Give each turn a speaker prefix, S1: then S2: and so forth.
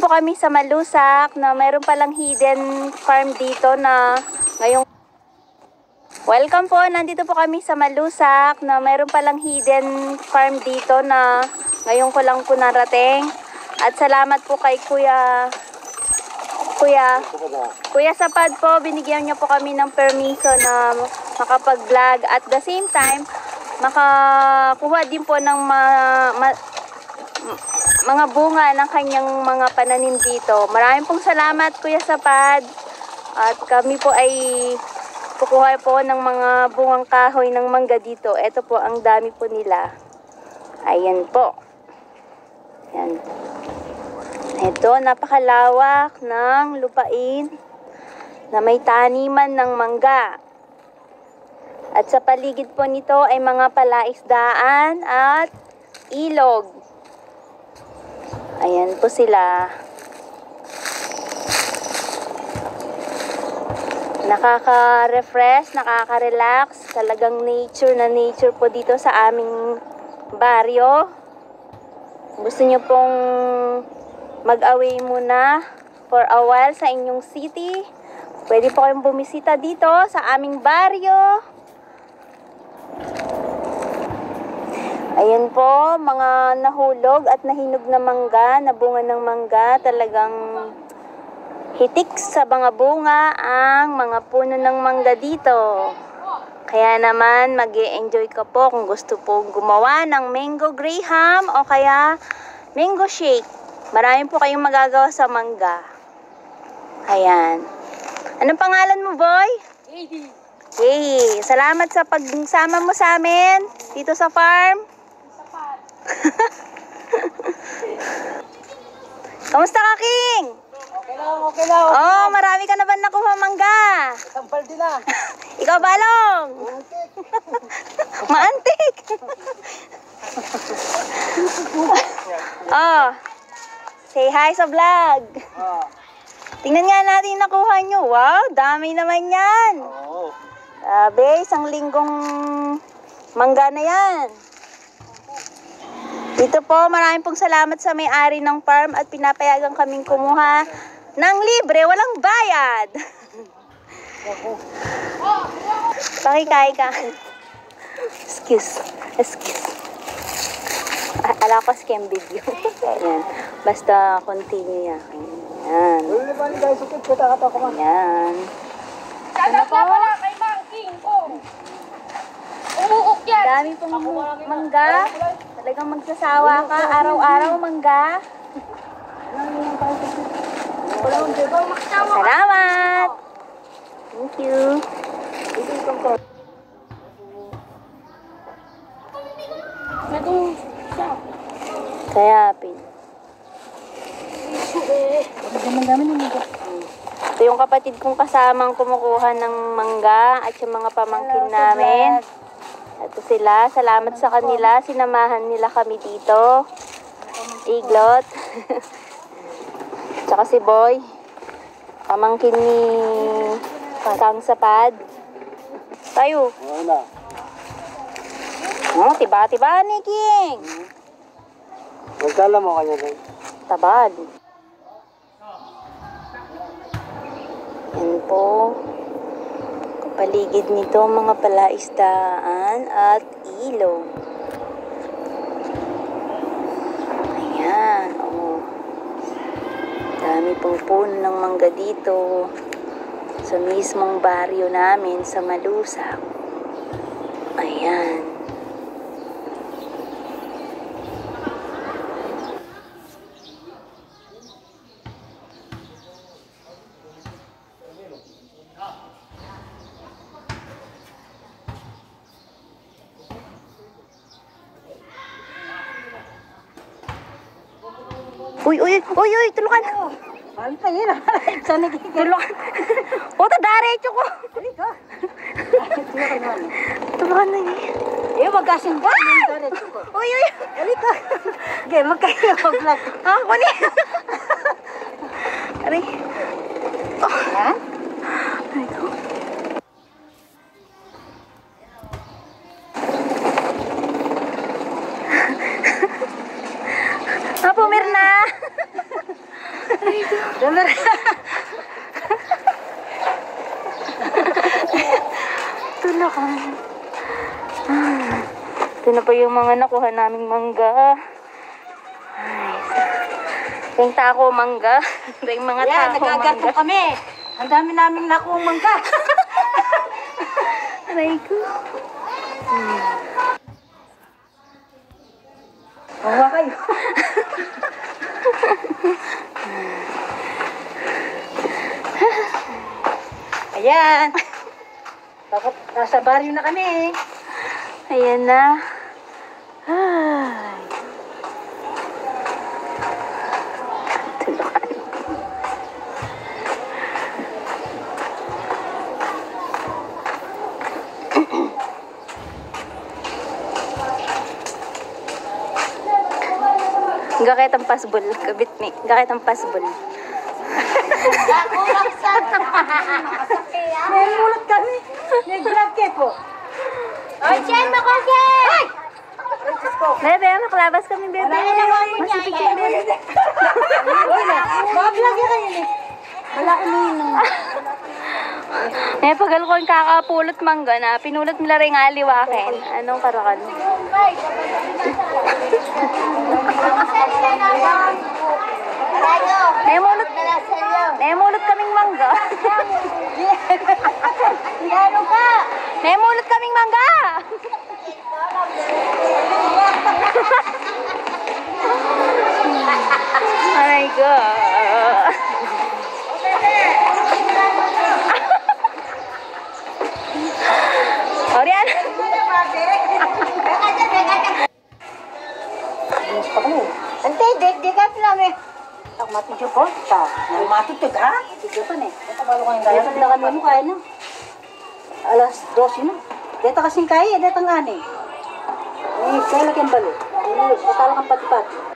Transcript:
S1: po kami sa Malusak na mayroon palang hidden farm dito na ngayong welcome po, nandito po kami sa Malusak na mayroon palang hidden farm dito na ngayon ko lang po narating. At salamat po kay Kuya Sapad po, binigyan niya po kami ng permiso na makapag-vlog at the same time makakuha din po ng mga bunga ng kanyang mga pananim dito. Maraming pong salamat Kuya Sapad. At kami po ay kukuha po ng mga bungang kahoy ng mangga dito. Ito po ang dami po nila. Ayan po. Ayan. Ito, napakalawak ng lupain na may taniman ng mangga. At sa paligid po nito ay mga palaisdaan at ilog. Ayan po sila. Nakaka-refresh, nakaka-relax. Talagang nature na nature po dito sa aming baryo. Gusto nyo pong mag-away muna for a while sa inyong city, pwede po kayong bumisita dito sa aming baryo. Ayan po, mga nahulog at nahinog na mangga, na bunga ng mangga. Talagang hitik sa mga bunga ang mga puno ng mangga dito. Kaya naman mag-e-enjoy ka po kung gusto po gumawa ng mango graham o kaya mango shake. Marami po kayong magagawa sa mangga. Ayan. Anong pangalan mo, boy? Yay! Salamat sa pagsama mo sa amin dito sa farm. Kamusta ka, King?
S2: Okay lang.
S1: Oh, marami ka na ba nakuha mangga?
S2: Isang paldi na.
S1: Ikaw, Balong? Maantik. Oh, say hi sa vlog. Tingnan nga natin yung nakuha nyo. Wow, dami naman yan. Sabi, isang linggong mangga na yan. Dito po, maraming pong salamat sa may-ari ng farm at pinapayagan kaming kumuha ng libre, walang bayad. Pakikay ka. Excuse. Ala ko scam video. Ayan. Basta continue yan. Ayan. Ayan.
S3: Salat na pala kay Mang King ko. Umuuk yan.
S1: Dami pong mangga. Talagang magsasawa ka. Araw-araw mangga. Salamat! Thank you. Kaya, Pin. Ito yung kapatid kong kasamang kumukuha ng mangga at yung mga pamangkin namin. Ito sila. Salamat sa kanila. Sinamahan nila kami dito. Iglot. Tsaka si Boy. Pamangkin ni Kang Sapad. Tayo. Oh, tiba-tiba ni King.
S2: Magkala mo kanya din.
S1: Tabad. Yan po. Kapaligid nito mga palaisdaan at ilog. Ayan. Oh. Dami pong puno ng mangga dito sa mismong baryo namin sa Malusak. Ayan. Uy, tulukan.
S2: Ano pa yun? Saan nagkikita?
S1: Tulukan. Oto, daretso ko. Tulukan na niya.
S2: Eh, magkasing ba?
S1: Uy.
S2: Halika. Okay, magkayo mag-vlog.
S1: Ha? Kuni. Aray. Oh.
S2: Ha?
S1: Aray ko. Mirna.
S2: Dala.
S1: Tulakan. Ito na pa yung mga nakuha naming mangga. Ay, yung tako mangga. Ito yung mga
S2: Yan,
S1: tako
S2: nagagatong
S1: mangga.
S2: kami. Ang dami naming nakuha mangga.
S1: Aray ko.
S2: Hawa kayo. Ayan. Tapos nasa baryo na kami.
S1: Ayan na. Ay. Tulakan. Gakit ang pasbol. Kabit ni. Gakit ang pasbol.
S2: May mulot kami. May grab ke po.
S3: Oy, Chen, makasya!
S1: Bebe, maklabas kami, bebe. Masipit yung bebe.
S2: Bablog yan kayo eh. Wala ko ninong.
S1: Eh, pagal ko yung kakapulot mangga na pinulot nila rin aliwakin. Anong karakan? Nemulot kaming mangga. Nemulot kaming mangga. Aray ko. Orian.
S2: Ante, dek namin. Ako matidyo po. Matutug ha? Matidyo pa na eh. Dito na kami mo kaya no? Alas 12 na. Dito kasing kaya, dito ang ani. Eh, kaya lagyan balo. Batalang ang pati-pati.